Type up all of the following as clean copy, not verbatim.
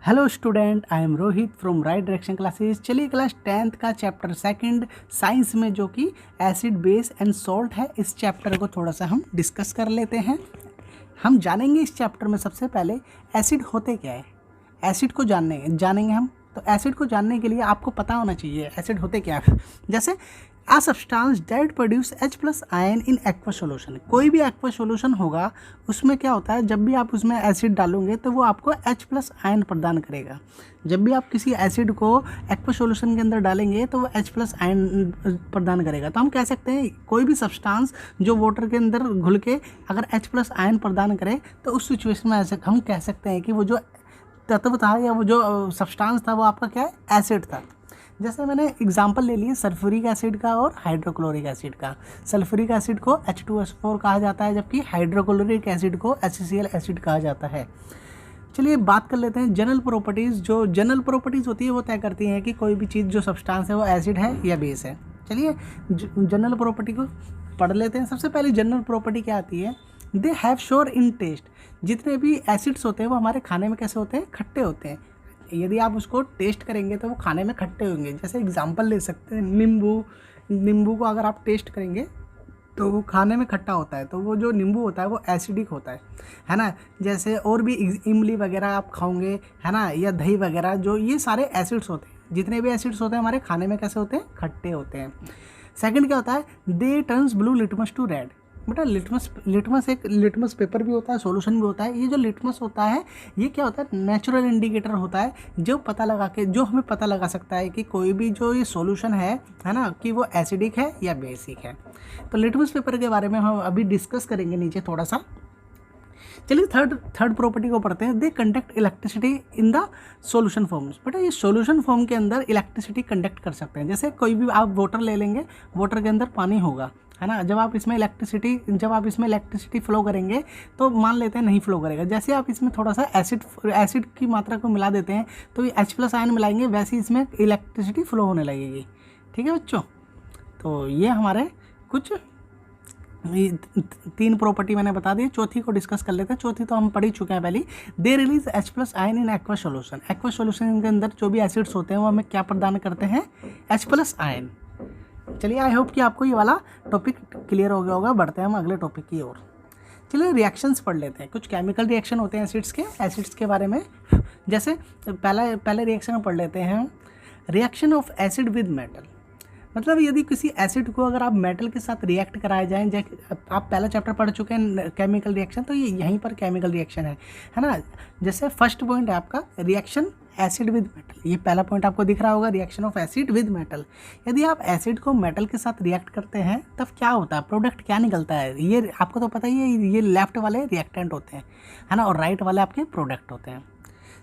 Hello student, I am Rohit from right direction classes. चलिए class 10th का chapter second science में जो कि एसिड बेस एंड सॉल्ट है, इस चैप्टर को थोड़ा सा हम डिस्कस कर लेते हैं। हम जानेंगे इस चैप्टर में सबसे पहले एसिड होते क्या है। एसिड को जानेंगे हम। तो एसिड को जानने के लिए आपको पता होना चाहिए एसिड होते क्या है। जैसे a substance that produce H+ ion in aqua solution. कोई भी एक्वा सोल्यूशन होगा उसमें क्या होता है, जब भी आप उसमें एसिड डालोगे तो वो आपको H+ आयन प्रदान करेगा। जब भी आप किसी एसिड को एक्वा सोल्यूशन के अंदर डालेंगे तो वो H+ आयन प्रदान करेगा। तो हम कह सकते हैं कोई भी सब्सटेंस जो वाटर के अंदर घुल के अगर H+ आयन प्रदान करे तो उस सिचुएशन में ऐसे हम कह सकते हैं कि वो जो तत्व था या वो जो सब्सटेंस था वो आपका क्या है, एसिड था। जैसे मैंने एग्जांपल ले लिए सल्फ्यूरिक एसिड का और हाइड्रोक्लोरिक एसिड का। सल्फ्यूरिक एसिड को H2SO4 कहा जाता है, जबकि हाइड्रोक्लोरिक एसिड को HCl एसिड कहा जाता है। चलिए बात कर लेते हैं जनरल प्रॉपर्टीज़। जो जनरल प्रॉपर्टीज़ होती है वो तय करती हैं कि कोई भी चीज़ जो सब्सटेंस है वो एसिड है या बेस है। चलिए जनरल प्रॉपर्टी को पढ़ लेते हैं। सबसे पहले जनरल प्रॉपर्टी क्या आती है, they have sour in taste. जितने भी एसिड्स होते हैं वो हमारे खाने में कैसे होते हैं, खट्टे होते हैं। यदि आप उसको टेस्ट करेंगे तो वो खाने में खट्टे होंगे। जैसे एग्जांपल ले सकते हैं नींबू को अगर आप टेस्ट करेंगे तो वो खाने में खट्टा होता है। तो वो जो नींबू होता है वो एसिडिक होता है ना। जैसे और भी इमली वगैरह आप खाओगे, है ना, या दही वगैरह, जो ये सारे एसिड्स होते हैं। जितने भी एसिड्स होते हैं हमारे खाने में कैसे होते हैं, खट्टे होते हैं। सेकंड क्या होता है, they turns blue litmus to red. बेटा लिटमस एक लिटमस पेपर भी होता है, सॉल्यूशन भी होता है। ये जो लिटमस होता है ये क्या होता है, नेचुरल इंडिकेटर होता है जो हमें पता लगा सकता है कि कोई भी जो ये सॉल्यूशन है ना, कि वो एसिडिक है या बेसिक है। तो लिटमस पेपर के बारे में हम अभी डिस्कस करेंगे नीचे थोड़ा सा। चलिए थर्ड प्रॉपर्टी को पढ़ते हैं। दे conduct electricity in the solution forms. बेटा ये सॉल्यूशन फॉर्म के अंदर इलेक्ट्रिसिटी कंडक्ट कर सकते हैं। जैसे कोई भी आप वाटर ले लेंगे, वाटर के अंदर पानी होगा, है ना। जब आप इसमें इलेक्ट्रिसिटी फ्लो करेंगे तो मान लेते हैं नहीं फ्लो करेगा। जैसे आप इसमें थोड़ा सा एसिड की मात्रा को मिला देते हैं तो ये H+ आयन मिलाएंगे, वैसे ही इसमें इलेक्ट्रिसिटी फ्लो होने लगेगी। ठीक है बच्चों, तो ये हमारे कुछ 3 प्रॉपर्टी मैंने बता दी। चौथी को डिस्कस कर लेते हैं। चौथी तो हम पढ़ ही चुके हैं पहले। They release H+ ion in aqua solution. Aqua solution के अंदर जो भी एसिड्स होते हैं वो हमें क्या प्रदान करते हैं, H+ आयन। चलिए आई होप कि आपको ये वाला टॉपिक क्लियर हो गया होगा। बढ़ते हैं हम अगले टॉपिक की ओर। चलिए रिएक्शंस पढ़ लेते हैं। कुछ केमिकल रिएक्शन होते हैं एसिड्स के बारे में। जैसे पहले रिएक्शन पढ़ लेते हैं, reaction of acid with metal. मतलब यदि किसी एसिड को अगर आप मेटल के साथ रिएक्ट कराए जाएं, जैसे आप पहला चैप्टर पढ़ चुके हैं केमिकल रिएक्शन, तो ये यहीं पर केमिकल रिएक्शन है ना। जैसे फर्स्ट पॉइंट है आपका रिएक्शन एसिड विद मेटल। ये पहला पॉइंट आपको दिख रहा होगा, reaction of acid with metal. यदि आप एसिड को मेटल के साथ रिएक्ट करते हैं तब क्या होता है, प्रोडक्ट क्या निकलता है, ये आपको तो पता ही है। ये लेफ्ट वाले रिएक्टेंट होते हैं, है ना, और राइट वाले आपके प्रोडक्ट होते हैं।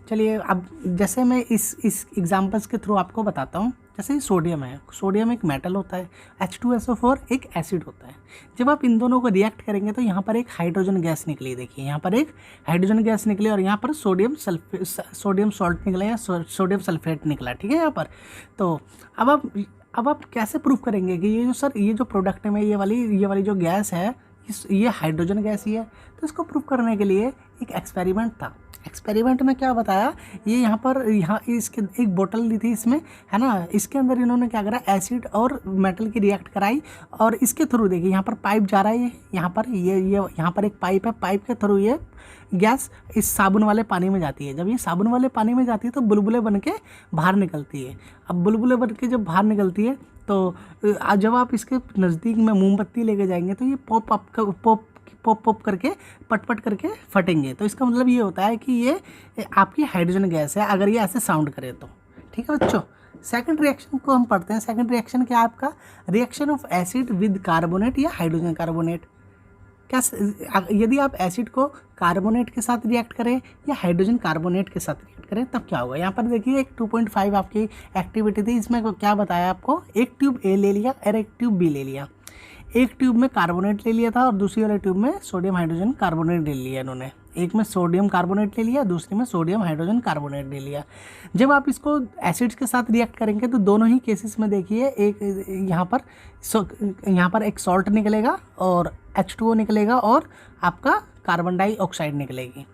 चलिए अब जैसे मैं इस एग्जांपल्स के थ्रू आपको बताता हूँ। जैसे सोडियम है, सोडियम एक मेटल होता है, H2SO4 एक एसिड होता है। जब आप इन दोनों को रिएक्ट करेंगे तो यहाँ पर एक हाइड्रोजन गैस निकली। देखिए यहाँ पर एक हाइड्रोजन गैस निकली और यहाँ पर सोडियम सॉल्ट निकला या सोडियम सल्फेट निकला। ठीक है यहाँ पर। तो अब आप कैसे प्रूफ करेंगे कि ये जो प्रोडक्ट में ये वाली जो गैस है ये हाइड्रोजन गैस ही है। तो इसको प्रूफ करने के लिए एक एक्सपेरिमेंट था। एक्सपेरिमेंट में क्या बताया, यहाँ इसके एक बोतल ली थी इसमें, है ना। इसके अंदर इन्होंने क्या करा, एसिड और मेटल की रिएक्ट कराई और इसके थ्रू देखिए यहाँ पर पाइप जा रहा है। यहाँ पर एक पाइप है, पाइप के थ्रू ये गैस इस साबुन वाले पानी में जाती है। जब ये साबुन वाले पानी में जाती है तो बुलबुले बन के बाहर निकलती है। अब बुलबुले बन के जब बाहर निकलती है तो जब आप इसके नज़दीक में मोमबत्ती लेके जाएंगे तो ये पॉप करके पट करके फटेंगे। तो इसका मतलब ये होता है कि ये आपकी हाइड्रोजन गैस है, अगर ये ऐसे साउंड करे तो। ठीक है बच्चों। सेकंड रिएक्शन को हम पढ़ते हैं। सेकंड रिएक्शन क्या है आपका, reaction of acid with carbonate या हाइड्रोजन कार्बोनेट। यदि आप एसिड को कार्बोनेट के साथ रिएक्ट करें या हाइड्रोजन कार्बोनेट के साथ रिएक्ट करें तब क्या होगा। यहाँ पर देखिए एक 2.5 आपकी एक्टिविटी थी। इसमें क्या बताया आपको, एक ट्यूब ए ले लिया और एक ट्यूब बी ले लिया। एक ट्यूब में कार्बोनेट ले लिया था और दूसरी वाले ट्यूब में सोडियम हाइड्रोजन कार्बोनेट ले लिया इन्होंने। एक में सोडियम कार्बोनेट ले लिया, दूसरे में सोडियम हाइड्रोजन कार्बोनेट ले लिया। जब आप इसको एसिड्स के साथ रिएक्ट करेंगे तो दोनों ही केसेस में देखिए एक यहाँ पर एक सॉल्ट निकलेगा और H2O निकलेगा और आपका कार्बन डाइऑक्साइड निकलेगी।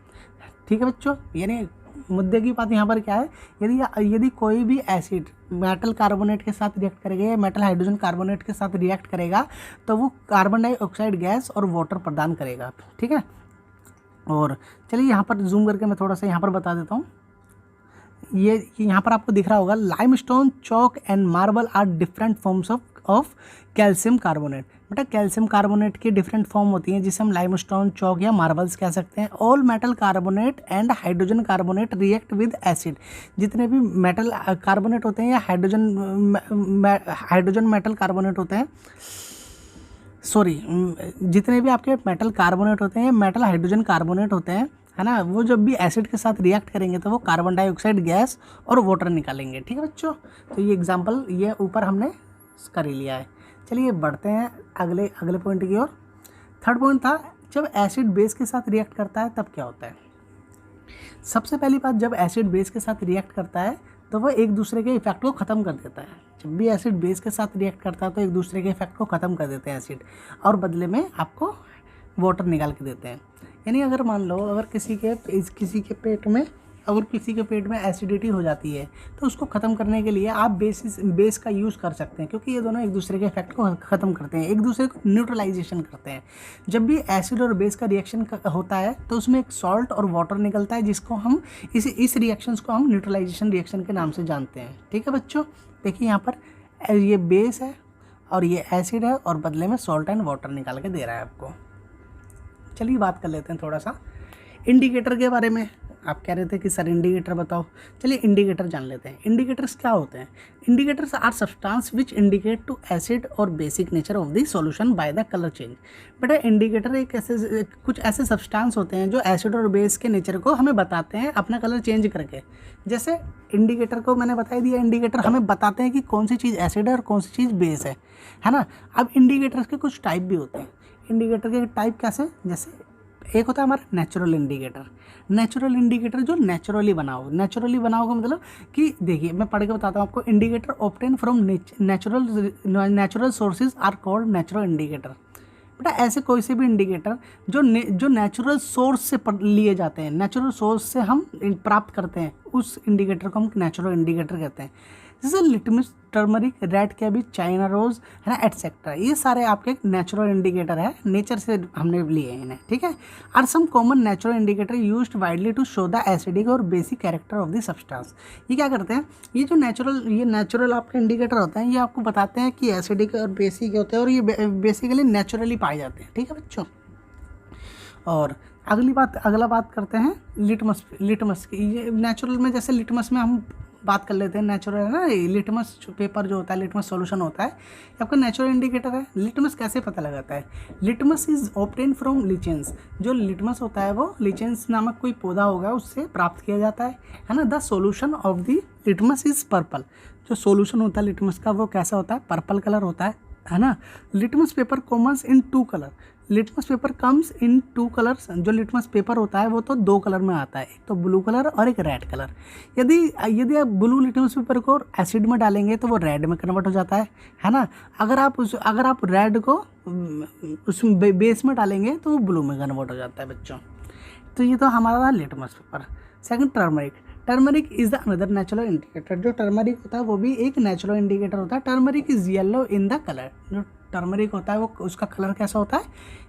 ठीक है बच्चों, यानी मुद्दे की बात यहाँ पर क्या है, यदि कोई भी एसिड मेटल कार्बोनेट के साथ रिएक्ट करेगा या मेटल हाइड्रोजन कार्बोनेट के साथ रिएक्ट करेगा तो वो कार्बन डाइऑक्साइड गैस और वाटर प्रदान करेगा, ठीक है। और चलिए यहाँ पर जूम करके मैं थोड़ा सा यहाँ पर बता देता हूँ। ये यहाँ पर आपको दिख रहा होगा, limestone, chalk and marble are different forms of calcium carbonate. बेटा कैल्शियम कार्बोनेट की डिफरेंट फॉर्म होती हैं जिसे हम लाइमस्टोन, चॉक या मार्बल्स कह सकते हैं। All metal carbonate and hydrogen carbonate react with acid. जितने भी मेटल कार्बोनेट होते हैं या हाइड्रोजन मेटल कार्बोनेट होते हैं, जितने भी आपके मेटल कार्बोनेट होते हैं या मेटल हाइड्रोजन कार्बोनेट होते हैं, है ना, वो जब भी एसिड के साथ रिएक्ट करेंगे तो वो कार्बन डाइऑक्साइड गैस और वाटर निकालेंगे, ठीक है बच्चों। तो ये एग्जांपल ये ऊपर हमने कर ही लिया है। चलिए बढ़ते हैं अगले पॉइंट की ओर। थर्ड पॉइंट था, जब एसिड बेस के साथ रिएक्ट करता है तब क्या होता है। सबसे पहली बात, जब एसिड बेस के साथ रिएक्ट करता है तो वह एक दूसरे के इफेक्ट को ख़त्म कर देता है। जब भी एसिड बेस के साथ रिएक्ट करता है तो एक दूसरे के इफेक्ट को ख़त्म कर देते हैं एसिड, और बदले में आपको वाटर निकाल के देते हैं। यानी अगर मान लो अगर किसी के पेट में एसिडिटी हो जाती है तो उसको ख़त्म करने के लिए आप बेस का यूज़ कर सकते हैं, क्योंकि ये दोनों एक दूसरे के इफेक्ट को ख़त्म करते हैं, एक दूसरे को न्यूट्रलाइजेशन करते हैं। जब भी एसिड और बेस का रिएक्शन होता है तो उसमें एक सॉल्ट और वाटर निकलता है, जिसको हम इस रिएक्शंस को हम न्यूट्रलाइजेशन रिएक्शन के नाम से जानते हैं, ठीक है बच्चों। देखिए यहाँ पर ये बेस है और ये एसिड है और बदले में सॉल्ट एंड वाटर निकाल के दे रहा है आपको। चलिए बात कर लेते हैं थोड़ा सा इंडिकेटर के बारे में। आप कह रहे थे कि सर इंडिकेटर बताओ, चलिए इंडिकेटर जान लेते हैं। इंडिकेटर्स क्या होते हैं। Indicators are substance which indicate to acid और basic nature of the solution by the colour change. बेटा इंडिकेटर कुछ ऐसे सब्सटेंस होते हैं जो एसिड और बेस के नेचर को हमें बताते हैं अपना कलर चेंज करके। जैसे इंडिकेटर को मैंने बता दिया, इंडिकेटर हमें बताते हैं कि कौन सी चीज़ एसिड है और कौन सी चीज़ बेस है ना। अब इंडिकेटर्स के कुछ टाइप भी होते हैं। इंडिकेटर के टाइप कैसे, जैसे एक होता है हमारा नेचुरल इंडिकेटर। नेचुरल इंडिकेटर जो नेचुरली बनाओ का मतलब कि देखिए मैं पढ़ के बताता हूँ आपको। Indicator obtain from natural sources are called natural indicator. बेटा ऐसे कोई से भी इंडिकेटर जो नेचुरल सोर्स से लिए जाते हैं, नेचुरल सोर्स से हम प्राप्त करते हैं, उस इंडिकेटर को हम नेचुरल इंडिकेटर कहते हैं। जैसे litmus, turmeric, red cabbage, China rose, है ना, एटसेट्रा, ये सारे आपके नेचुरल इंडिकेटर है, नेचर से हमने लिए हैं इन्हें, ठीक है। Are some common natural indicator used widely to show the acidic और basic character of the substance. ये क्या करते हैं, ये जो नेचुरल आपके इंडिकेटर होते हैं, ये आपको बताते हैं कि एसिडिक और बेसिक होते हैं और ये बेसिकली नेचुरली पाए जाते हैं, ठीक है बच्चों। और अगला बात करते हैं लिटमस की। ये नेचुरल में, जैसे लिटमस में हम बात कर लेते हैं, नेचुरल है ना, लिटमस पेपर जो होता है, लिटमस सॉल्यूशन होता है, ये आपका नेचुरल इंडिकेटर है। लिटमस कैसे पता लगाता है। Litmus is obtain from lichens. जो लिटमस होता है वो लिचेंस नामक कोई पौधा होगा उससे प्राप्त किया जाता है ना। The solution of the litmus is purple. जो सॉल्यूशन होता है लिटमस का वो कैसा होता है, पर्पल कलर होता है ना। Litmus paper Commons in 2 colour. Litmus paper comes in 2 colours. जो लिटमस पेपर होता है वो तो 2 कलर में आता है, एक तो ब्लू कलर और एक रेड कलर। यदि आप ब्लू लिटमस पेपर को एसिड में डालेंगे तो वो रेड में कन्वर्ट हो जाता है ना। अगर आप रेड को उस बेस में डालेंगे तो वो ब्लू में कन्वर्ट हो जाता है बच्चों। तो ये तो हमारा litmus paper. Second turmeric is the another natural indicator. जो टर्मरिक होता है वो भी एक नेचुरल इंडिकेटर होता है। Turmeric is yellow in the colour. जो टर्मरिक होता है वो उसका कलर कैसा होता है,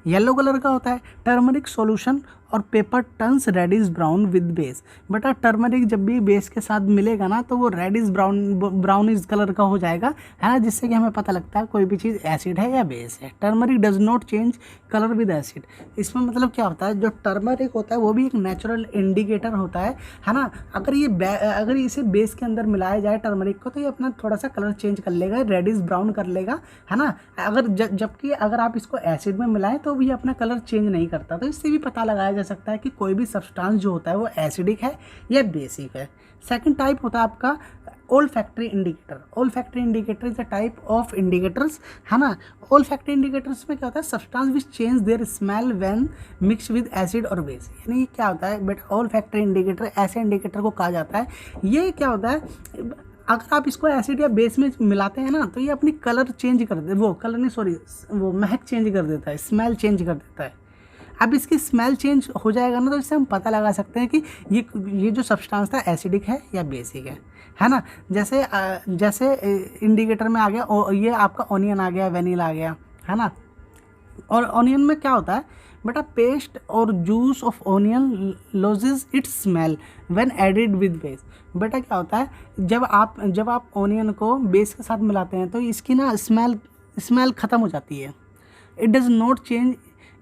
येलो कलर का होता है। टर्मरिक सॉल्यूशन और paper turns reddish brown with base. बेटा टर्मरिक जब भी बेस के साथ मिलेगा ना तो वो रेडिश ब्राउनिश कलर का हो जाएगा, है ना, जिससे कि हमें पता लगता है कोई भी चीज़ एसिड है या बेस है। Turmeric does not change colour with acid. इसमें मतलब क्या होता है, जो टर्मरिक होता है वो भी एक नेचुरल इंडिकेटर होता है ना। अगर इसे बेस के अंदर मिलाया जाए टर्मरिक को तो ये अपना थोड़ा सा कलर चेंज कर लेगा, रेडिश ब्राउन कर लेगा, है ना। जबकि अगर आप इसको एसिड में मिलाएं तो ये अपना कलर चेंज नहीं करता। तो इससे भी पता लगाया जा सकता है कि कोई भी सब्सटेंस जो होता है वो एसिडिक है या बेसिक है। सेकंड टाइप होता है आपका olfactory indicator. Olfactory indicator is a type of indicators, है ना। ओल्फैक्टरी इंडिकेटर्स में क्या होता है, substance which change their smell when mix with acid और बेस। यानी क्या होता है बेटा, ओल्फैक्टरी इंडिकेटर ऐसे इंडिकेटर को कहा जाता है। ये क्या होता है, अगर आप इसको एसिड या बेस में मिलाते हैं ना तो ये अपनी कलर चेंज कर दे, वो महक चेंज कर देता है, स्मेल चेंज कर देता है। अब इसकी स्मेल चेंज हो जाएगा ना, तो इससे हम पता लगा सकते हैं कि ये जो सब्सटेंस था एसिडिक है या बेसिक है ना। जैसे इंडिकेटर में आ गया ये आपका ऑनियन आ गया, वेनिला आ गया, है ना। और ऑनियन में क्या होता है बेटा, पेस्ट और juice of onion loses its smell when added with base. बेटा क्या होता है, जब आप ऑनियन को बेस के साथ मिलाते हैं तो इसकी ना स्मेल ख़त्म हो जाती है। It does not change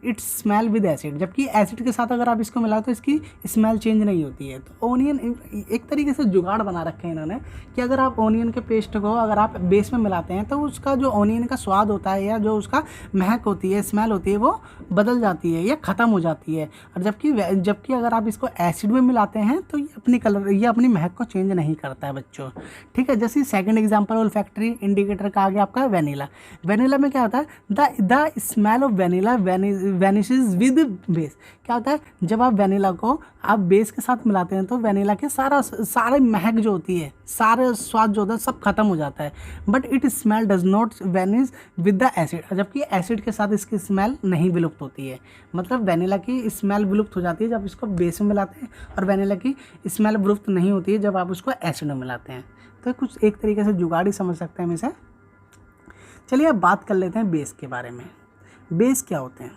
it's smell with acid, जबकि एसिड के साथ अगर आप इसको मिलाओ तो इसकी स्मेल चेंज नहीं होती है। तो ऑनियन एक तरीके से जुगाड़ बना रखे हैं इन्होंने कि अगर आप ऑनियन के पेस्ट को अगर आप बेस में मिलाते हैं तो उसका जो ऑनियन का स्वाद होता है या जो उसका महक होती है, स्मेल होती है, वो बदल जाती है या ख़त्म हो जाती है। और जबकि अगर आप इसको एसिड में मिलाते हैं तो ये अपनी महक को चेंज नहीं करता है बच्चों, ठीक है। जैसे सेकंड एग्जांपल ओल्फैक्टरी इंडिकेटर का आ गया आपका वेनिला। वेनिला में क्या होता है, the smell of vanilla vanishes with base. क्या होता है, जब आप वेनिला को आप बेस के साथ मिलाते हैं तो वेनिला के सारे महक जो होती है, सारे स्वाद जो होता है सब खत्म हो जाता है। But it smell does not vanish with the acid, जबकि एसिड के साथ इसकी स्मेल नहीं विलुप्त होती है। मतलब वेनिला की स्मेल विलुप्त हो जाती है जब इसको बेस में मिलाते हैं, और वेनिला की स्मेल विलुप्त नहीं होती है जब आप उसको एसिड में मिलाते हैं। तो कुछ एक तरीके से जुगाड़ ही समझ सकते हैं हम इसे। चलिए अब बात कर लेते हैं बेस के बारे में। बेस क्या होते हैं?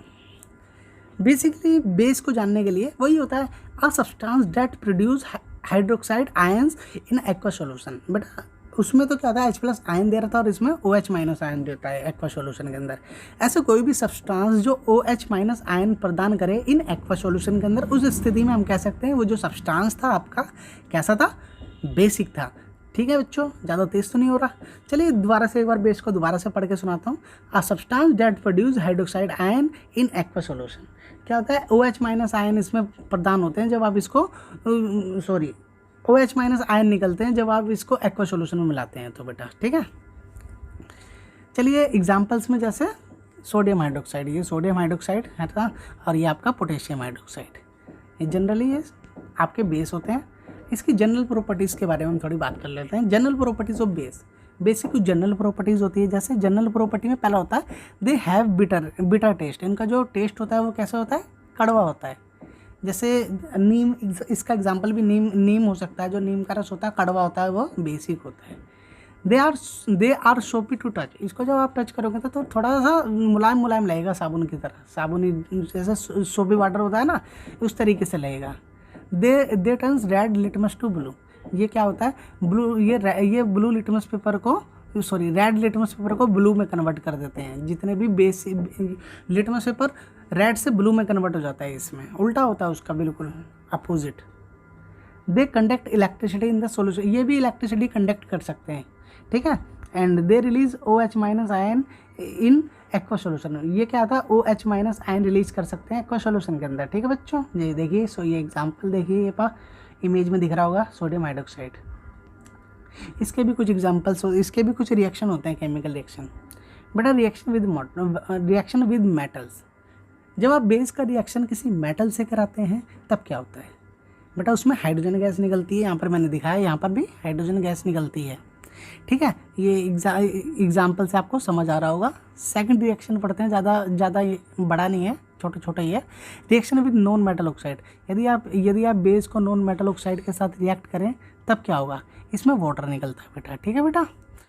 बेसिकली बेस को जानने के लिए वही होता है a substance that produce hydroxide ions in aqua solution. But उसमें तो क्या होता है H+ आयन दे रहा था और इसमें OH- आयन देता है एक्वा सॉल्यूशन के अंदर। ऐसे कोई भी सब्सटेंस जो OH- आयन प्रदान करे इन एक्वा सॉल्यूशन के अंदर, उस स्थिति में हम कह सकते हैं वो जो सब्सटेंस था आपका कैसा था, बेसिक था। ठीक है बच्चों, ज़्यादा तेज तो नहीं हो रहा। चलिए दोबारा से एक बार बेस को दोबारा से पढ़ के सुनाता हूँ। A substance that produce hydroxide ion in aqua solution. क्या होता है, OH- आयन इसमें प्रदान होते हैं जब आप इसको OH- आयन निकलते हैं जब आप इसको एक्वा सॉल्यूशन में मिलाते हैं तो बेटा, ठीक है। चलिए एग्जांपल्स में जैसे सोडियम हाइड्रोक्साइड, ये सोडियम हाइड्रोक्साइड है ना, और ये आपका पोटेशियम हाइड्रोक्साइड, ये जनरली ये आपके बेस होते हैं। इसकी जनरल प्रॉपर्टीज़ के बारे में हम थोड़ी बात कर लेते हैं। General properties of base. Basic कुछ जनरल प्रॉपर्टीज़ होती है। जैसे जनरल प्रॉपर्टी में पहला होता है दे हैव बिटर टेस्ट। इनका जो टेस्ट होता है वो कैसा होता है, कड़वा होता है। जैसे नीम, इसका एग्जांपल भी नीम हो सकता है। जो नीम का रस होता है कड़वा होता है, वो बेसिक होता है। दे आर सोपी टू टच। इसको जब आप टच करोगे तो थोड़ा सा मुलायम लगेगा, साबुन की तरह, साबुनी जैसे सोपी वाटर होता है ना, उस तरीके से लगेगा। They turns red litmus to blue. ये क्या होता है, ब्लू, ये ब्लू लिटमस पेपर को रेड लिटमस पेपर को ब्लू में कन्वर्ट कर देते हैं। जितने भी बेस लिटमस पेपर रेड से ब्लू में कन्वर्ट हो जाता है, इसमें उल्टा होता है उसका, बिल्कुल opposite. They conduct electricity in the solution. ये भी इलेक्ट्रिसिटी कंडक्ट कर सकते हैं, ठीक है। And they release OH- ion in aqua solution. ये क्या था, OH- आयन रिलीज कर सकते हैं एक्वा सॉल्यूशन के अंदर, ठीक है बच्चों। ये देखिए, ये एग्जांपल देखिए, ये इमेज में दिख रहा होगा सोडियम हाइड्रोक्साइड। इसके भी कुछ एग्जांपल्स इसके भी कुछ रिएक्शन होते हैं, केमिकल रिएक्शन। बेटा रिएक्शन विद मेटल्स। जब आप बेस का रिएक्शन किसी मेटल से कराते हैं तब क्या होता है बेटा, उसमें हाइड्रोजन गैस निकलती है। यहाँ पर मैंने दिखाया, यहाँ पर भी हाइड्रोजन गैस निकलती है, ठीक है। ये एग्जाम्पल से आपको समझ आ रहा होगा। सेकंड रिएक्शन पढ़ते हैं, ज़्यादा बड़ा नहीं है, छोटा ही है। Reaction with non metal oxide. यदि आप बेस को नॉन मेटल ऑक्साइड के साथ रिएक्ट करें तब क्या होगा, इसमें वाटर निकलता है बेटा, ठीक है बेटा।